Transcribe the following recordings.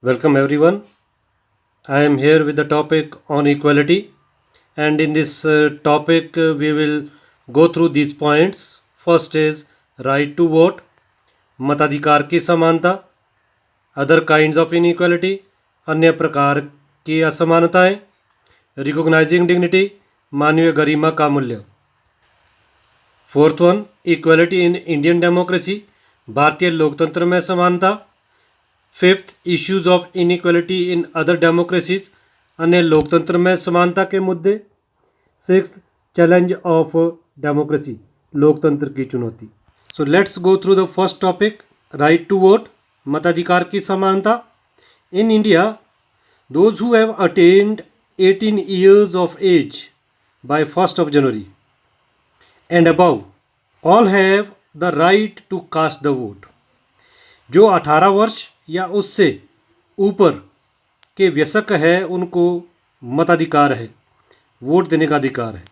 Welcome everyone. I am here with the topic on equality, and in this topic, we will go through these points. First is right to vote, मताधिकार की समानता, other kinds of inequality, अन्य प्रकार की असमानताएं, recognising dignity, मानवीय गरिमा का मूल्य। Fourth one, equality in Indian democracy, भारतीय लोकतंत्र में समानता। Fifth, issues of inequality in other democracies, अन्य लोकतंत्र में समानता के मुद्दे। सिक्स्थ, चैलेंज ऑफ डेमोक्रेसी, लोकतंत्र की चुनौती। So let's go through the first topic, right to vote, मताधिकार की समानता। In India, those who have attained 18 years of age by 1st of January and above all have the right to cast the vote। जो 18 वर्ष या उससे ऊपर के वयस्क है उनको मताधिकार है, वोट देने का अधिकार है।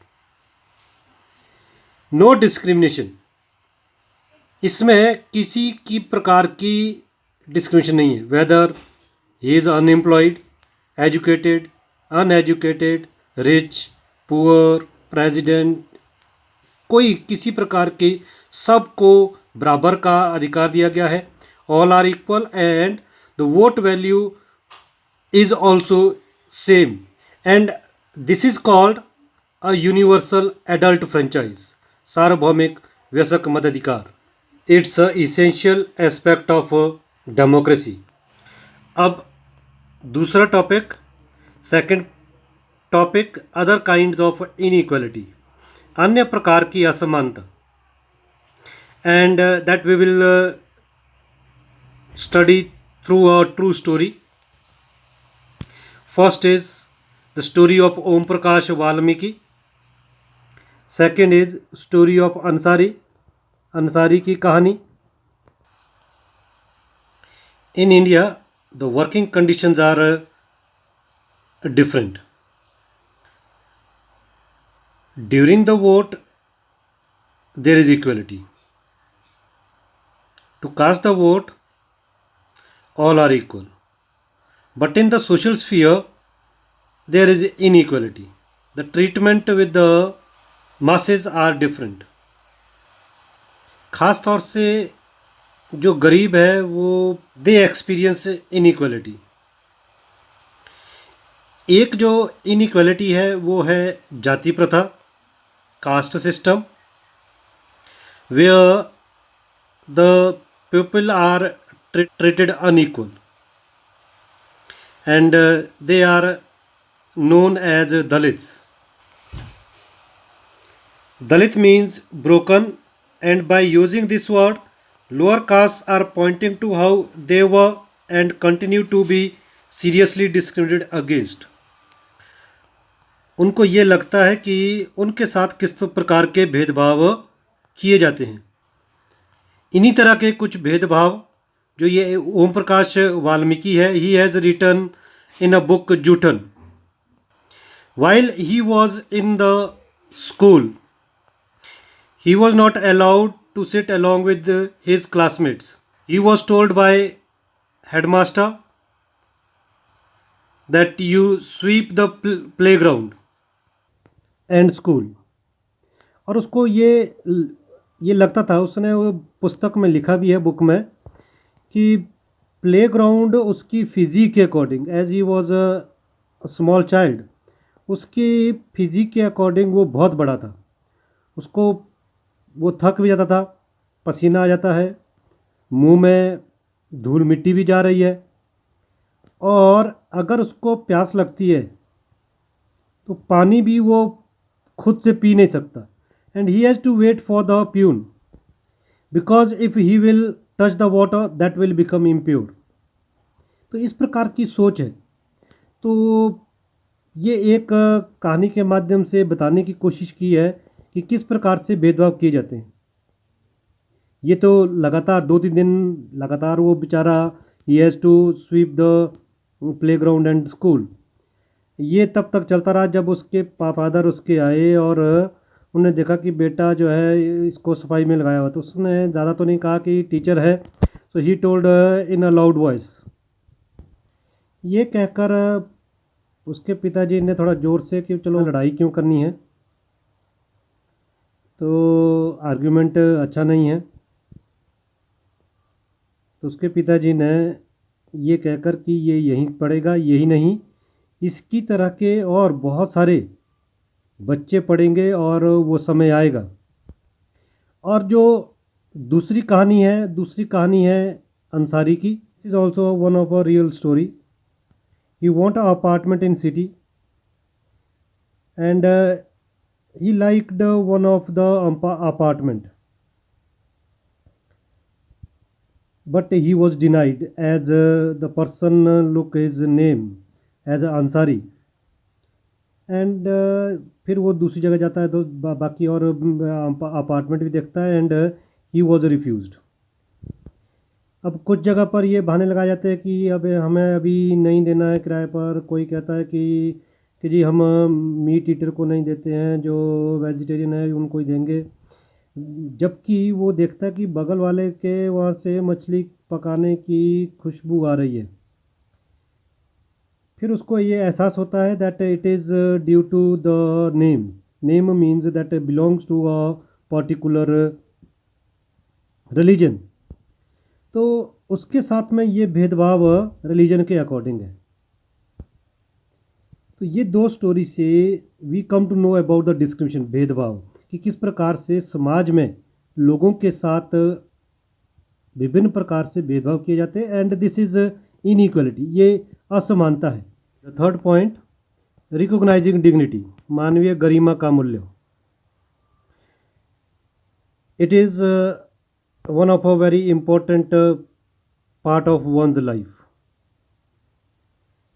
नो डिस्क्रिमिनेशन, इसमें किसी की प्रकार की डिस्क्रिमिनेशन नहीं है, weather he is unemployed, educated, uneducated, rich, poor, president, कोई किसी प्रकार की, सबको बराबर का अधिकार दिया गया है। All are equal and the vote value is also same, and this is called a universal adult franchise, सार्वभौमिक वयस्क मताधिकार। It's a essential aspect of democracy। अब दूसरा topic, second topic, other kinds of inequality, अन्य प्रकार की असमानता। And that we will study through a true story। First is the story of Om Prakash Valmiki। Second is story of Ansari की कहानी। In India, the working conditions are different। During the vote, there is equality। To cast the vote, all are equal, but in the social sphere there is inequality। The treatment with the masses are different। खास तौर से जो गरीब है वो दे experience inequality. एक जो inequality है वो है जाति प्रथा, caste system, where the people are treated unequal and they are known as Dalits। Dalit means broken, and by using this word, lower castes are pointing to how they were and continue to be seriously discriminated against। उनको ये लगता है कि उनके साथ किस प्रकार के भेदभाव किए जाते हैं। इन्हीं तरह के कुछ भेदभाव जो ये ओम प्रकाश वाल्मीकि है, he has written in a book Joothan. While he was in the school, he was not allowed to sit along with his classmates. He was told by headmaster that you sweep the playground and school. और उसको ये लगता था, उसने वो पुस्तक में लिखा भी है, बुक में, कि प्ले ग्राउंड उसकी फिज़िक के according, as he was a small child, उसकी फिज़िक के अकॉर्डिंग वो बहुत बड़ा था। उसको वो थक भी जाता था, पसीना आ जाता है, मुंह में धूल मिट्टी भी जा रही है, और अगर उसको प्यास लगती है तो पानी भी वो खुद से पी नहीं सकता। And he has to wait for the peon, because if he will touch the water that will become impure. तो इस प्रकार की सोच है। तो ये एक कहानी के माध्यम से बताने की कोशिश की है कि किस प्रकार से भेदभाव किए जाते हैं। ये तो लगातार 2-3 दिन लगातार वो बेचारा, he has to sweep the playground and school, ये तब तक चलता रहा जब उसके फादर उसके आए और उन्होंने देखा कि बेटा जो है इसको सफाई में लगाया हुआ। तो उसने ज़्यादा तो नहीं कहा कि टीचर है, so he told in a loud voice ये कहकर उसके पिताजी ने थोड़ा ज़ोर से कि चलो लड़ाई क्यों करनी है, तो आर्गुमेंट अच्छा नहीं है। तो उसके पिताजी ने ये कहकर कि ये यहीं पढ़ेगा, यही नहीं इसकी तरह के और बहुत सारे बच्चे पढ़ेंगे और वो समय आएगा। और जो दूसरी कहानी है अंसारी की। This is also one of a real story. He want a apartment in city and he liked one of the apartment, but he was denied as the person look his name as Ansari and फिर वो दूसरी जगह जाता है तो बाकी और apartment भी देखता है एंड ही वॉज रिफ्यूज्ड। अब कुछ जगह पर ये बहाने लगाए जाते हैं कि अब हमें अभी नहीं देना है किराए पर। कोई कहता है कि जी हम मीट ईटर को नहीं देते हैं, जो वेजिटेरियन है उनको ही देंगे। जबकि वो देखता है कि बगल वाले के वहाँ से मछली पकाने की खुशबू आ रही है। फिर उसको ये एहसास होता है that it is due to the name means that belongs to a particular religion. तो उसके साथ में ये भेदभाव रिलीजन के अकॉर्डिंग है। तो ये दो स्टोरी से we come to know about the discrimination, भेदभाव, कि किस प्रकार से समाज में लोगों के साथ विभिन्न प्रकार से भेदभाव किए जाते हैं एंड दिस इज़ इनइक्वलिटी, ये असमानता है। The third point, recognising dignity, मानवीय गरिमा का मूल्य। It is one of a very important part of one's life.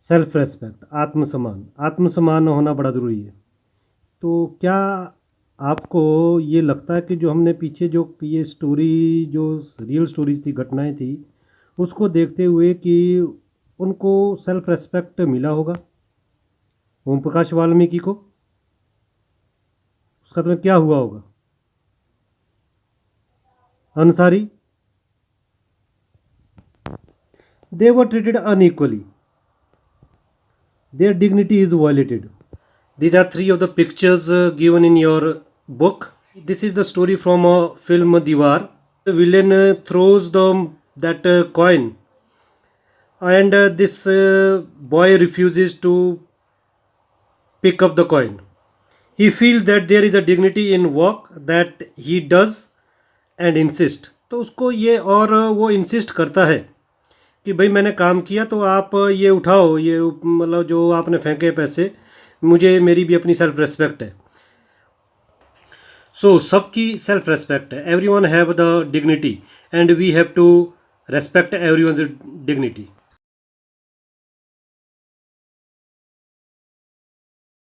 Self respect, आत्मसम्मान होना बड़ा ज़रूरी है। तो क्या आपको ये लगता है कि जो हमने पीछे जो ये स्टोरी, जो रियल स्टोरीज थी, घटनाएं थी, उसको देखते हुए कि उनको सेल्फ रेस्पेक्ट मिला होगा? ओम प्रकाश वाल्मीकि को उसका तो क्या हुआ होगा? Ansari, they were treated unequally. Their dignity is violated. These are three of the pictures given in your book. This is the story from a film Diwar. The villain throws that coin, and this boy refuses to pick up the coin. He feels that there is a dignity in work that he does and insist. तो उसको ये, और वो insist करता है कि भाई मैंने काम किया तो आप ये उठाओ, ये मतलब जो आपने फेंके पैसे, मुझे मेरी भी अपनी सेल्फ रेस्पेक्ट है। सो सबकी सेल्फ रेस्पेक्ट है, everyone have the dignity and we have to respect everyone's dignity.